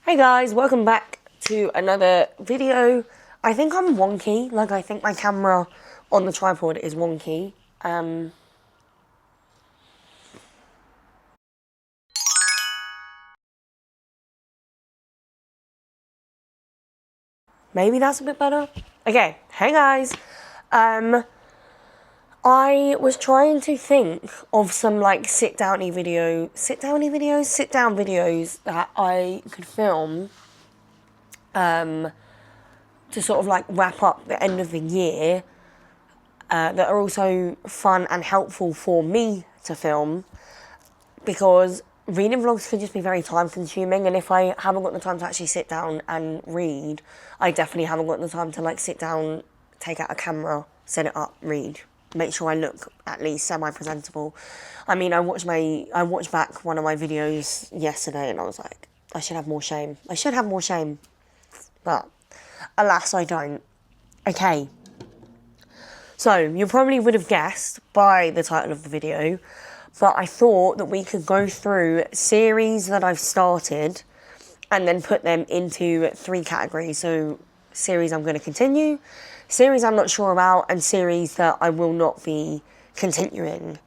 Hey guys, welcome back to another video. I think I'm wonky, I think my camera on the tripod is wonky. Maybe that's a bit better. Okay, hey guys. I was trying to think of some sit-down videos that I could film to sort of wrap up the end of the year that are also fun and helpful for me to film, because reading vlogs can just be very time consuming, and if I haven't got the time to actually sit down and read, I definitely haven't got the time to sit down, take out a camera, set it up, read, make sure I look at least semi-presentable. I mean, I watched back one of my videos yesterday and I was like, I should have more shame. But alas, I don't. Okay. So, you probably would have guessed by the title of the video, but I thought that we could go through series that I've started and then put them into 3 categories. So, series I'm going to continue, series I'm not sure about, and series that I will not be continuing.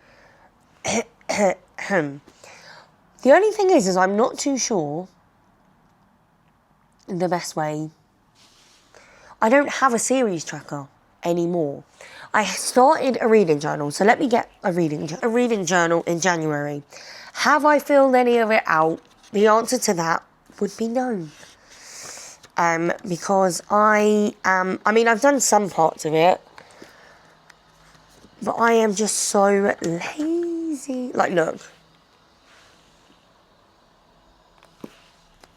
The only thing is I'm not too sure the best way. I don't have a series tracker anymore. I started a reading journal, so let me get a reading journal in January. Have I filled any of it out? The answer to that would be no. Because I've done some parts of it, but I am just so lazy. Look.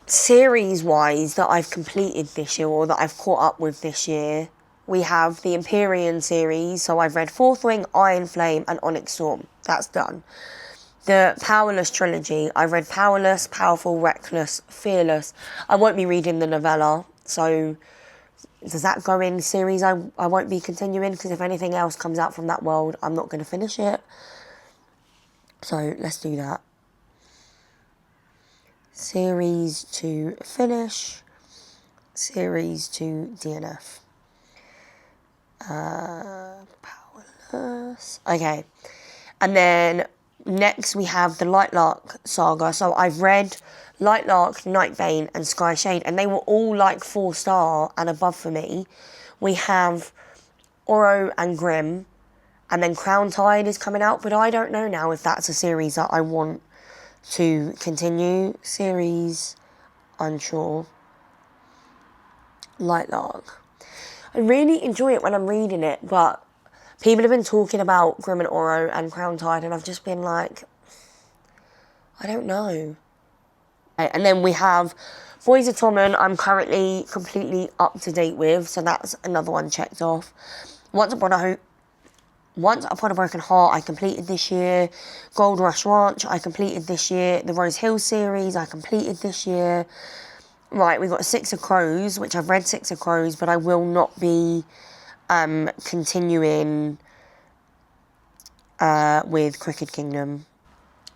Series-wise that I've completed this year, or that I've caught up with this year, we have the Empyrean series, so I've read Fourth Wing, Iron Flame, and Onyx Storm. That's done. The Powerless trilogy, I've read Powerless, Powerful, Reckless, Fearless. I won't be reading the novella, so does that go in series I won't be continuing, because if anything else comes out from that world, I'm not going to finish it. So let's do that. Series to finish, series to DNF. Powerless. Okay. And then next we have the Lightlark saga. So I've read Lightlark, Nightbane, and Skyshade, and they were all 4-star and above for me. We have Oro and Grimm, and then Crown Tide is coming out, but I don't know now if that's a series that I want to continue. Series, unsure. Lightlark. I really enjoy it when I'm reading it, but people have been talking about Grimm and Oro and Crown Tide, and I've just been like, I don't know. And then we have Boys of Tommen, I'm currently completely up to date with, so that's another one checked off. Once Upon a Broken Heart, I completed this year. Gold Rush Ranch, I completed this year. The Rose Hill series, I completed this year. Right, we've got Six of Crows, which I've read Six of Crows, but I will not be continuing with Crooked Kingdom.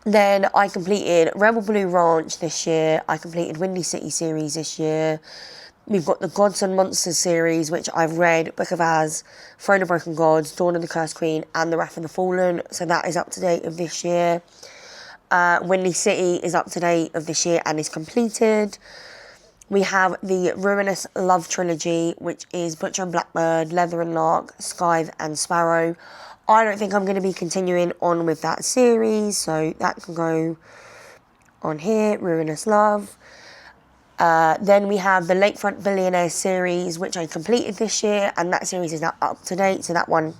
Then I completed Rebel Blue Ranch this year. I completed Windy City series this year. We've got the Gods and Monsters series, which I've read Book of Az, Throne of Broken Gods, Dawn of the Cursed Queen, and The Wrath of the Fallen. So that is up to date of this year. Windy City is up to date of this year and is completed. We have the Ruinous Love trilogy, which is Butcher and Blackbird, Leather and Lark, Scythe and Sparrow. I don't think I'm going to be continuing on with that series, so that can go on here, Ruinous Love. Then we have the Lakefront Billionaire series, which I completed this year, and that series is now up to date, so that one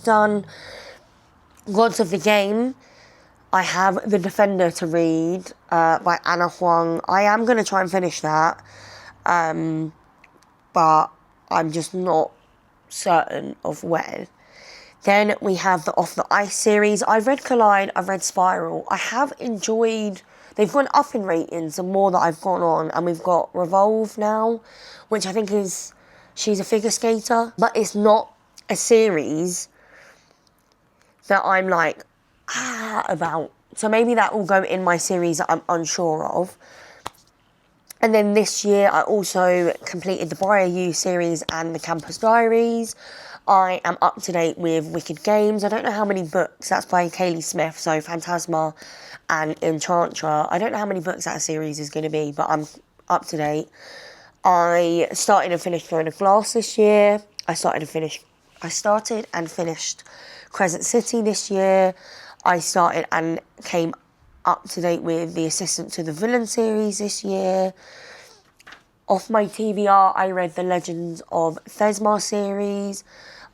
done. Gods of the Game, I have The Defender to read by Anna Huang. I am going to try and finish that, but I'm just not certain of when. Then we have the Off the Ice series. I've read Collide, I've read Spiral. I have enjoyed, they've gone up in ratings the more that I've gone on, and we've got Revolve now, which I think she's a figure skater, but it's not a series that I'm about. So maybe that will go in my series that I'm unsure of. And then this year, I also completed the Bio U series and the Campus Diaries. I am up to date with Wicked Games. I don't know how many books. That's by Kaylee Smith, so Phantasma and Enchantra. I don't know how many books that series is going to be, but I'm up to date. I started and finished Throne of Glass this year. I started and finished Crescent City this year. I started and came up to date with the Assistant to the Villain series this year. Off my TBR, I read the Legends of Thesmar series.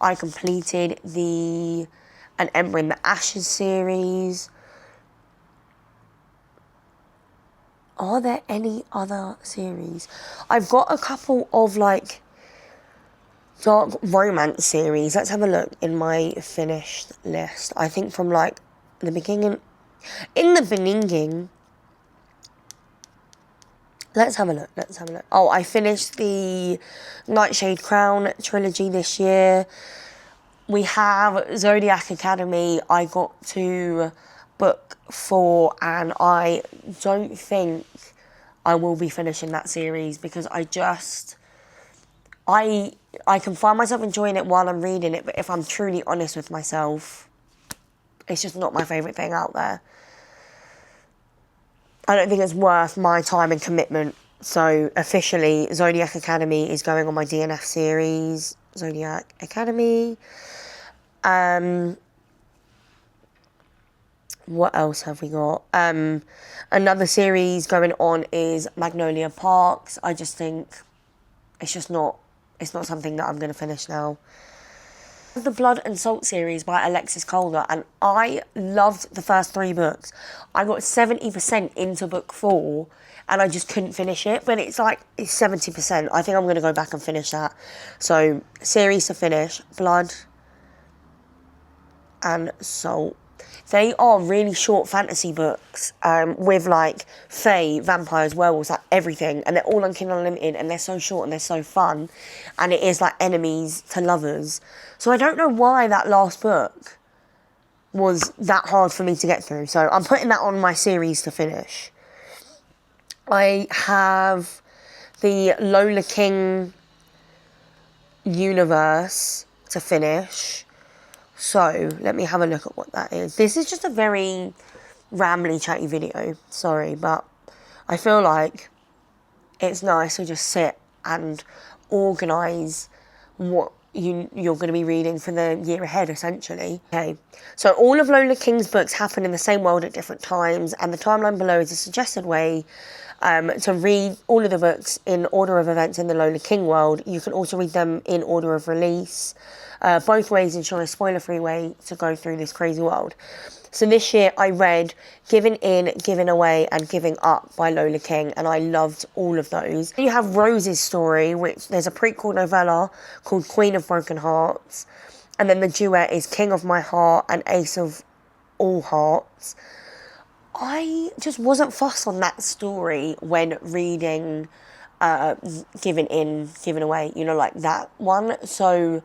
I completed the An Ember in the Ashes series. Are there any other series? I've got a couple of like dark romance series. Let's have a look in my finished list. I think from like the beginning. In the beginning. Let's have a look. Oh, I finished the Nightshade Crown trilogy this year. We have Zodiac Academy. I got to book 4 and I don't think I will be finishing that series because I can find myself enjoying it while I'm reading it, but if I'm truly honest with myself, it's just not my favourite thing out there. I don't think it's worth my time and commitment. So officially, Zodiac Academy is going on my DNF series. Zodiac Academy. What else have we got? Another series going on is Magnolia Parks. I just think it's not something that I'm going to finish now. The Blood and Salt series by Alexis Calder, and I loved the first 3 books. I got 70% into book 4 and I just couldn't finish it, but it's 70%. I think I'm going to go back and finish that. So, series to finish, Blood and Salt. They are really short fantasy books with like fae, vampires, werewolves, like everything, and they're all on Kindle Unlimited, and they're so short and they're so fun, and it is like enemies to lovers. So I don't know why that last book was that hard for me to get through. So I'm putting that on my series to finish. I have the Lola King universe to finish. So, let me have a look at what that is. This is just a very rambly, chatty video. Sorry, but I feel like it's nice to just sit and organise what you're going to be reading for the year ahead, essentially. Okay, so all of Lola King's books happen in the same world at different times, and the timeline below is a suggested way to read all of the books in order of events in the Lola King world. You can also read them in order of release. Both ways ensure a spoiler-free way to go through this crazy world. So this year I read Giving In, Giving Away and Giving Up by Lola King, and I loved all of those. You have Rose's story, which there's a prequel novella called Queen of Broken Hearts, and then the duet is King of My Heart and Ace of All Hearts. I just wasn't fussed on that story when reading Giving In, Giving Away, like that one. So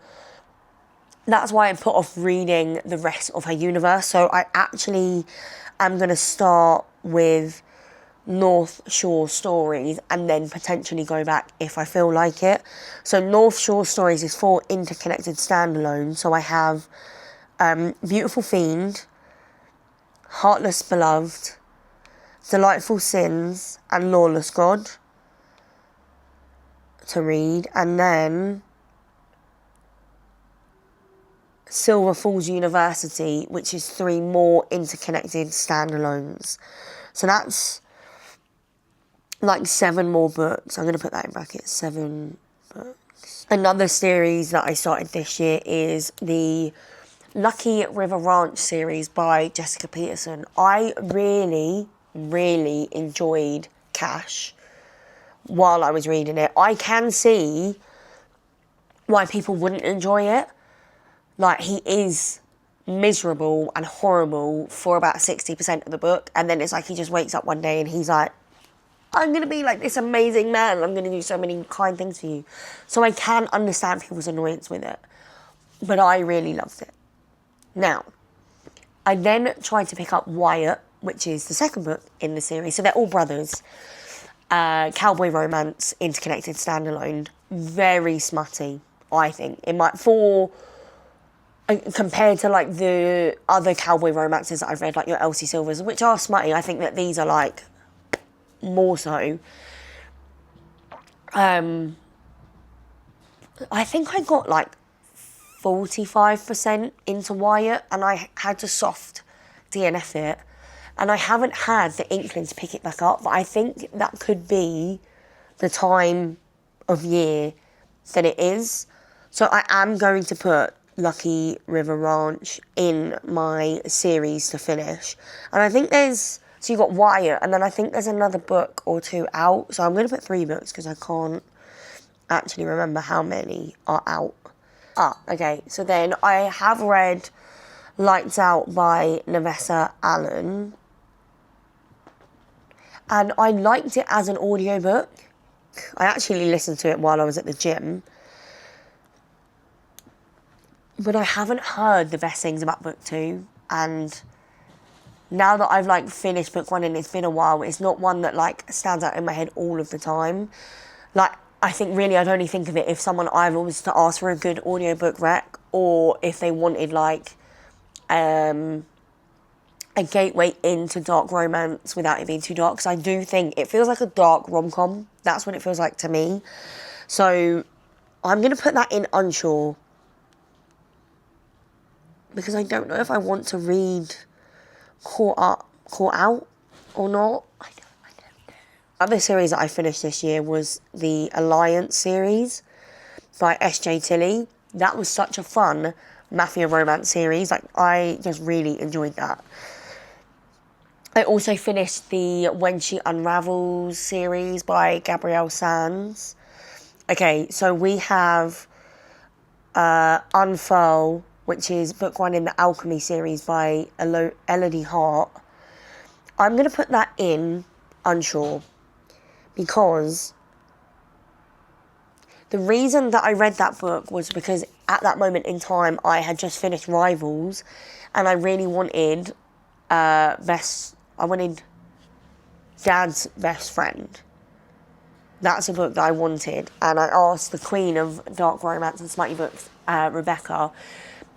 that's why I put off reading the rest of her universe. So I actually am going to start with North Shore Stories and then potentially go back if I feel like it. So North Shore Stories is 4 interconnected standalones. So I have Beautiful Fiend, Heartless Beloved, Delightful Sins and Lawless God to read. And then Silver Falls University, which is 3 more interconnected standalones. So that's like 7 more books. I'm going to put that in brackets, 7 books. Another series that I started this year is the Lucky River Ranch series by Jessica Peterson. I really, really enjoyed Cash while I was reading it. I can see why people wouldn't enjoy it. Like, he is miserable and horrible for about 60% of the book, and then it's like he just wakes up one day and he's like, I'm going to be like this amazing man, I'm going to do so many kind things for you. So I can understand people's annoyance with it, but I really loved it. Now, I then tried to pick up Wyatt, which is the second book in the series, so they're all brothers, cowboy romance, interconnected standalone. Very smutty, I think. It might fall compared to like the other cowboy romances that I've read, like your Elsie Silvers, which are smutty. I think that these are like more so. I think I got like 45% into Wyatt, and I had to soft DNF it, and I haven't had the inkling to pick it back up, but I think that could be the time of year that it is. So I am going to put Lucky River Ranch in my series to finish. And I think so you got Wyatt, and then I think there's another book or two out. So I'm going to put 3 books because I can't actually remember how many are out. Okay, so then I have read Lights Out by Nevessa Allen, and I liked it as an audiobook. I actually listened to it while I was at the gym, but I haven't heard the best things about book 2, and now that I've like finished book 1 and it's been a while, it's not one that like stands out in my head all of the time. Like, I think really I'd only think of it if someone either was to ask for a good audiobook rec, or if they wanted like a gateway into dark romance without it being too dark. Because I do think it feels like a dark rom-com. That's what it feels like to me. So I'm going to put that in unsure, because I don't know if I want to read Caught Out or not. I don't know. Other series that I finished this year was the Alliance series by S.J. Tilley. That was such a fun mafia romance series. Like, I just really enjoyed that. I also finished the When She Unravels series by Gabrielle Sands. Okay, so we have Unfurl, which is book 1 in the Alchemy series by Elodie Hart. I'm going to put that in unsure, because the reason that I read that book was because at that moment in time I had just finished Rivals, and I really wanted Dad's Best Friend. That's a book that I wanted, and I asked the queen of dark romance and smutty books, Rebecca,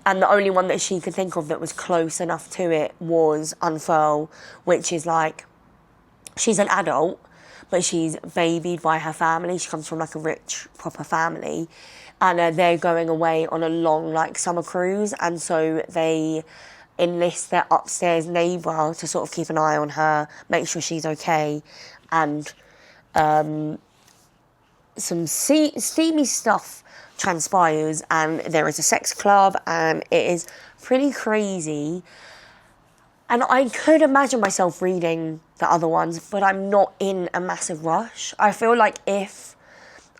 and the only one that she could think of that was close enough to it was Unfurl, which is like, she's an adult, but she's babied by her family. She comes from like a rich, proper family, and they're going away on a long like summer cruise, and so they enlist their upstairs neighbour to sort of keep an eye on her, make sure she's okay, and some steamy stuff transpires, and there is a sex club, and it is pretty crazy. And I could imagine myself reading the other ones, but I'm not in a massive rush. I feel like if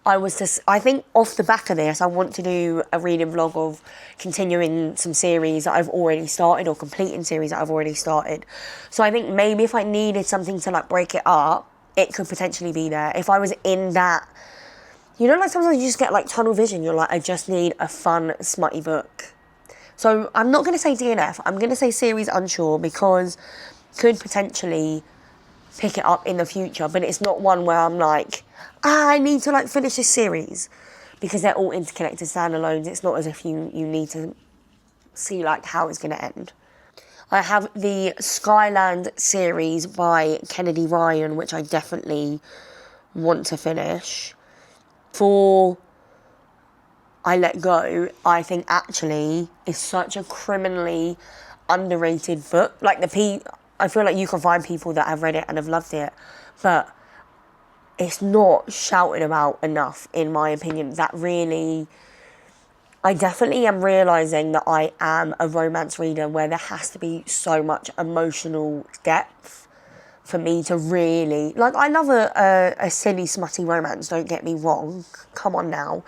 I was to... I think off the back of this, I want to do a reading vlog of continuing some series that I've already started, or completing series that I've already started. So I think maybe if I needed something to like break it up, it could potentially be there. If I was in that... You know, like sometimes you just get like tunnel vision. You're like, I just need a fun, smutty book. So I'm not going to say DNF. I'm going to say series unsure, because could potentially pick it up in the future. But it's not one where I'm like, I need to like finish this series, because they're all interconnected standalones. It's not as if you need to see like how it's going to end. I have the Skyland series by Kennedy Ryan, which I definitely want to finish. For I Let Go, I think actually is such a criminally underrated book. Like I feel like you can find people that have read it and have loved it, but it's not shouted about enough, in my opinion. That really, I definitely am realising that I am a romance reader where there has to be so much emotional depth for me to really... Like, I love a silly, smutty romance, don't get me wrong. Come on now.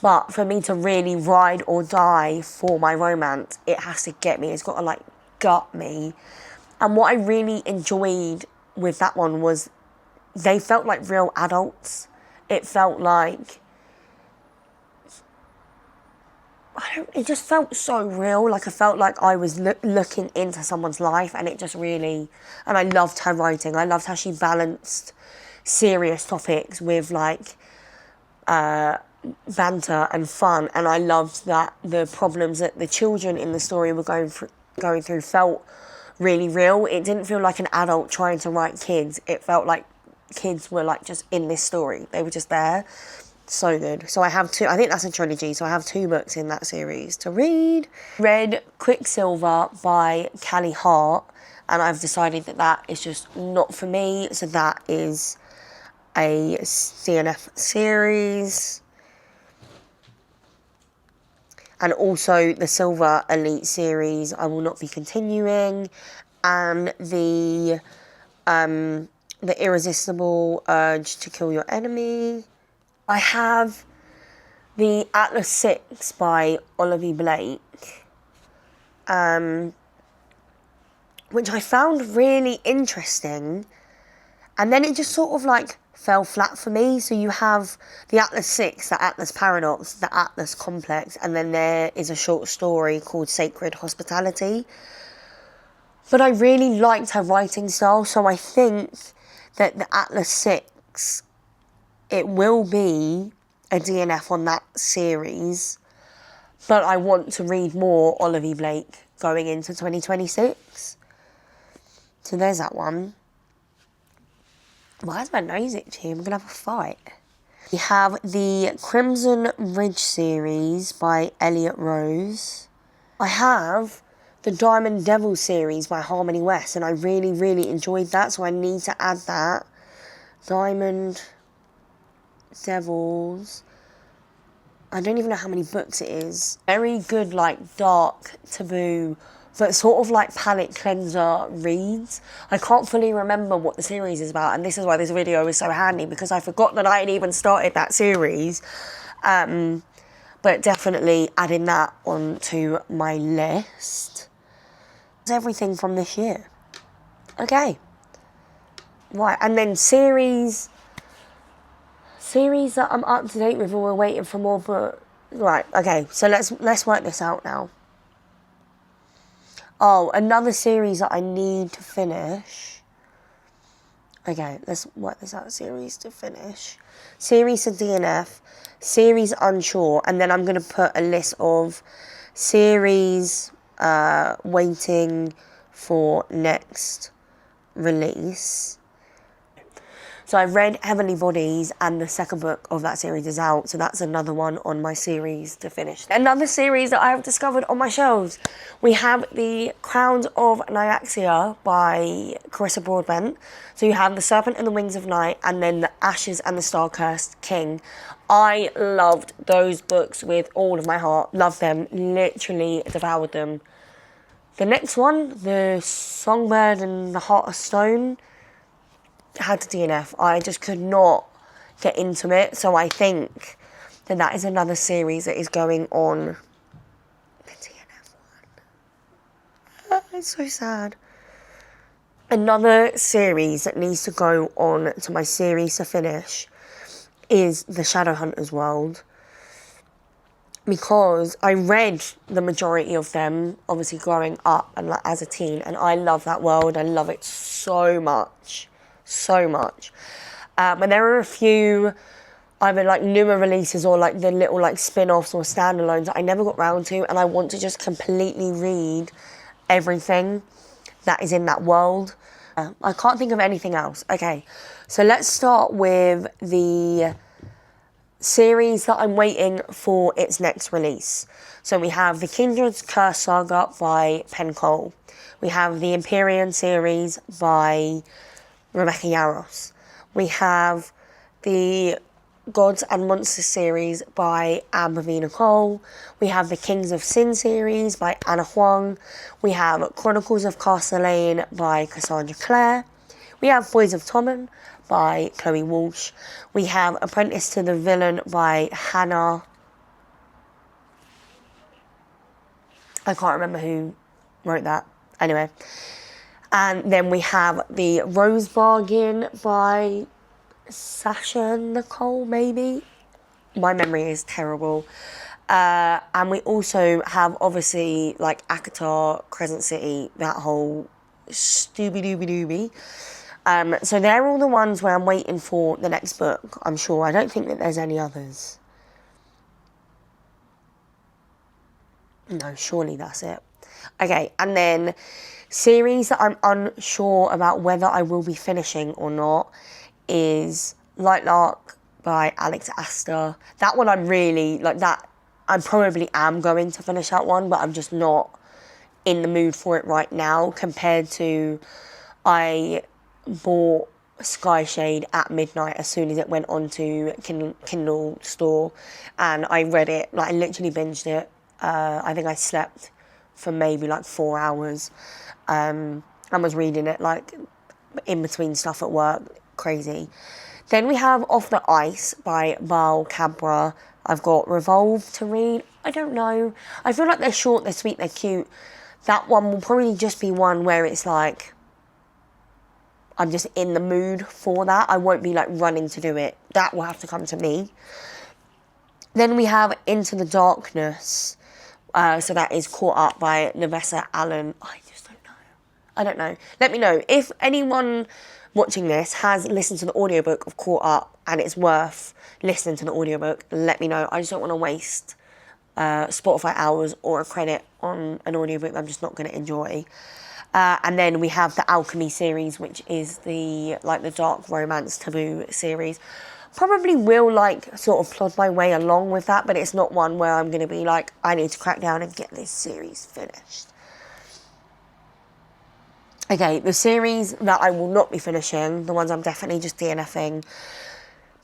But for me to really ride or die for my romance, it has to get me. It's got to, like, gut me. And what I really enjoyed with that one was they felt like real adults. It felt like... it just felt so real. Like, I felt like I was looking into someone's life, and it just really... And I loved her writing. I loved how she balanced serious topics with like banter and fun, and I loved that the problems that the children in the story were going through felt really real. It didn't feel like an adult trying to write kids. It felt like kids were like just in this story. They were just there. So good. So I have two, I think that's a trilogy, so I have 2 books in that series to read. Read Quicksilver by Callie Hart, and I've decided that that is just not for me, so that is a DNF series. And also the Silver Elite series I will not be continuing, and the Irresistible Urge to Kill Your Enemy. I have the Atlas 6 by Olivia Blake, which I found really interesting, and then it just sort of like fell flat for me. So you have the Atlas 6, the Atlas Paradox, the Atlas Complex, and then there is a short story called Sacred Hospitality. But I really liked her writing style, so I think that the Atlas 6, it will be a DNF on that series, but I want to read more Olivia Blake going into 2026. So there's that one. Why is my nose itchy? I'm going to have a fight. We have the Crimson Ridge series by Elliot Rose. I have the Diamond Devil series by Harmony West, and I really, really enjoyed that, so I need to add that. Diamond Devils. I don't even know how many books it is. Very good, like, dark, taboo, but sort of like palette cleanser reads. I can't fully remember what the series is about, and this is why this video is so handy, because I forgot that I had even started that series. But definitely adding that onto my list. That's everything from this year. Okay. Right, and then series that I'm up to date with, or we're waiting for more, but right, okay, so let's work this out now. Oh, another series that I need to finish. Okay, let's work this out. Series to finish. Series to DNF. Series unsure. And then I'm going to put a list of series waiting for next release. So I've read Heavenly Bodies, and the second book of that series is out, so that's another one on my series to finish. Another series that I have discovered on my shelves, we have the Crowns of Nyaxia by Carissa Broadbent. So you have The Serpent and the Wings of Night, and then The Ashes and the Star-Cursed King. I loved those books with all of my heart. Loved them, literally devoured them. The next one, The Songbird and the Heart of Stone, had to DNF. I just could not get into it, so I think that is another series that is going on the DNF one. It's so sad. Another series that needs to go on to my series to finish is The Shadowhunters World, because I read the majority of them, obviously growing up and like as a teen, and I love that world. I love it so much. So much. And there are a few either like newer releases or like the little like spin-offs or standalones that I never got round to, and I want to just completely read everything that is in that world. I can't think of anything else. Okay, so let's start with the series that I'm waiting for its next release. So we have the Kindred's Curse Saga by Penn Cole. We have the Empyrean series by Rebecca Yarros. We have the Gods and Monsters series by Amber V. Nicole. We have the Kings of Sin series by Anna Huang. We have Chronicles of Castlelane by Cassandra Clare. We have Boys of Tommen by Chloe Walsh. We have Apprentice to the Villain by Hannah. I can't remember who wrote that. Anyway. And then we have the Rose Bargain by Sasha Nicole, maybe? My memory is terrible. And we also have, obviously, like, ACOTAR, Crescent City, that whole stooby-dooby-dooby. So they're all the ones where I'm waiting for the next book, I'm sure. I don't think that there's any others. No, surely that's it. Okay, and then series that I'm unsure about whether I will be finishing or not is Light Lark by Alex Astor. That one I'm really, like that, I probably am going to finish that one, but I'm just not in the mood for it right now, compared to I bought Sky Shade at midnight as soon as it went onto Kindle store, and I read it, like I literally binged it. I think I slept for maybe like 4 hours, and was reading it like in between stuff at work. Crazy. Then we have Off the Ice by Val Cabra. I've got Revolve to read. I don't know. I feel like they're short, they're sweet, they're cute. That one will probably just be one where it's like, I'm just in the mood for that. I won't be like running to do it. That will have to come to me. Then we have Into the Darkness. So that is Caught Up by Nevessa Allen. I just don't know. I don't know. Let me know. If anyone watching this has listened to the audiobook of Caught Up and it's worth listening to the audiobook, let me know. I just don't want to waste Spotify hours or a credit on an audiobook that I'm just not going to enjoy. And then we have the Alchemy series, which is the dark romance taboo series. Probably will like sort of plod my way along with that, but it's not one where I'm going to be like, I need to crack down and get this series finished. Okay, the series that I will not be finishing, the ones I'm definitely just DNFing.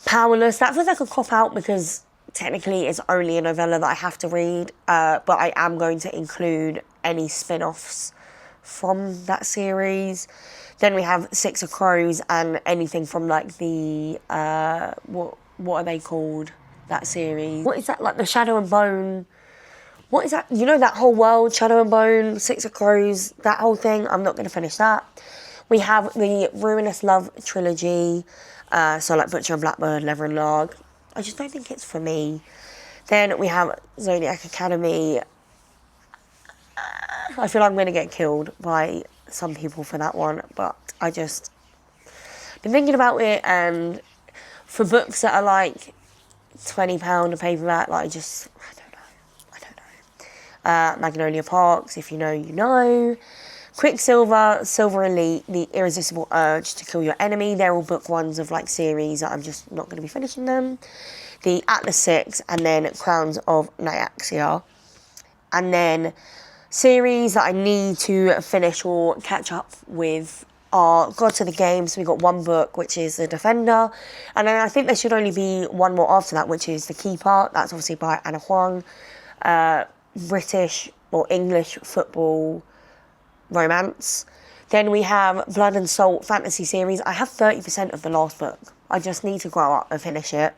Powerless, that feels like a cop-out because technically it's only a novella that I have to read, but I am going to include any spin-offs from that series. Then we have Six of Crows and anything from like the what are they called, that series? What is that, like the Shadow and Bone? What is that? You know that whole world, Shadow and Bone, Six of Crows, that whole thing? I'm not going to finish that. We have the Ruinous Love trilogy, so like Butcher and Blackbird, Leather and Log. I just don't think it's for me. Then we have Zodiac Academy. I feel like I'm going to get killed by some people for that one, but I just been thinking about it, and for books that are like £20 a paperback, like I don't know. Magnolia Parks, if you know, you know. Quicksilver, Silver Elite, The Irresistible Urge to Kill Your Enemy. They're all book ones of like series that I'm just not going to be finishing them. The Atlas Six, and then Crowns of Nyaxia. And then series that I need to finish or catch up with are Gods of the Game. So we got one book, which is The Defender, and then I think there should only be one more after that, which is The Keeper. That's obviously by Anna Huang. British or English football romance. Then we have Blood and Salt fantasy series. I have 30% of the last book. I just need to grow up and finish it.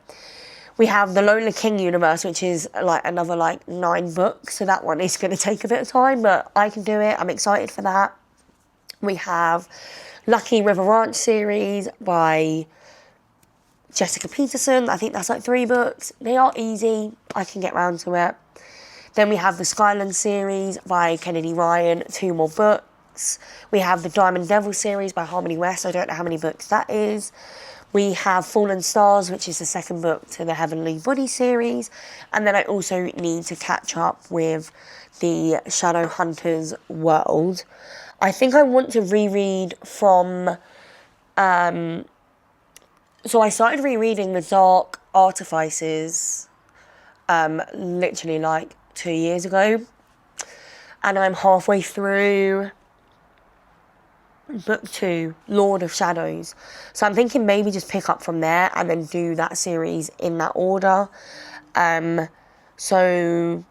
We have the Lola King universe, which is like another like 9 books. So that one is going to take a bit of time, but I can do it. I'm excited for that. We have Lucky River Ranch series by Jessica Peterson. I think that's like 3 books. They are easy. I can get round to it. Then we have the Skyland series by Kennedy Ryan, 2 more books. We have the Diamond Devil series by Harmony West. I don't know how many books that is. We have Fallen Stars, which is the second book to the Heavenly Body series. And then I also need to catch up with the Shadowhunters world. I think I want to reread from... So I started rereading The Dark Artifices literally like 2 years ago. And I'm halfway through book 2, Lord of Shadows. So I'm thinking maybe just pick up from there and then do that series in that order. So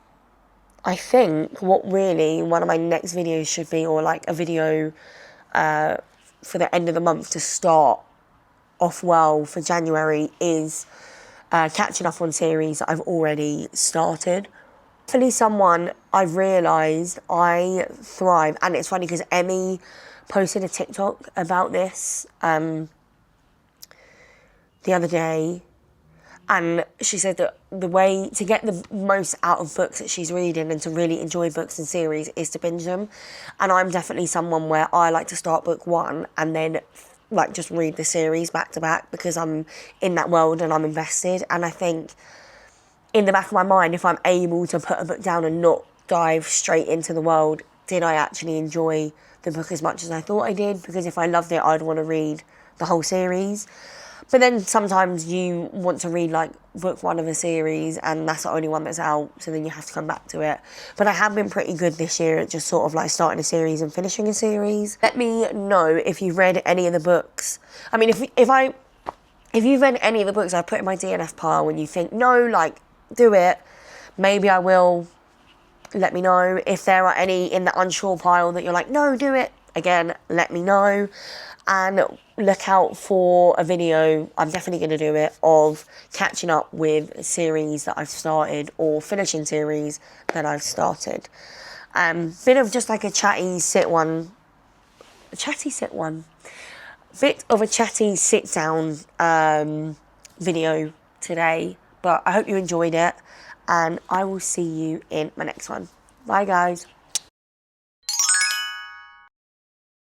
I think what really one of my next videos should be, or like a video for the end of the month to start off well for January, is catching up on series that I've already started. Hopefully someone, I've realised I thrive, and it's funny because Emmy posted a TikTok about this the other day, and she said that the way to get the most out of books that she's reading and to really enjoy books and series is to binge them. And I'm definitely someone where I like to start book 1 and then like just read the series back to back because I'm in that world and I'm invested. And I think in the back of my mind, if I'm able to put a book down and not dive straight into the world, did I actually enjoy the book as much as I thought I did? Because if I loved it, I'd want to read the whole series. But then sometimes you want to read like book one of a series and that's the only one that's out, so then you have to come back to it. But I have been pretty good this year at just sort of like starting a series and finishing a series. Let me know if you've read any of the books. I mean, if you've read any of the books I've put in my DNF pile and you think, no, like, do it, maybe I will, let me know. If there are any in the unsure pile that you're like, no, do it, again, let me know. And look out for a video, I'm definitely going to do it, of catching up with series that I've started or finishing series that I've started. Bit of just like a chatty sit down video today. But I hope you enjoyed it, and I will see you in my next one. Bye, guys.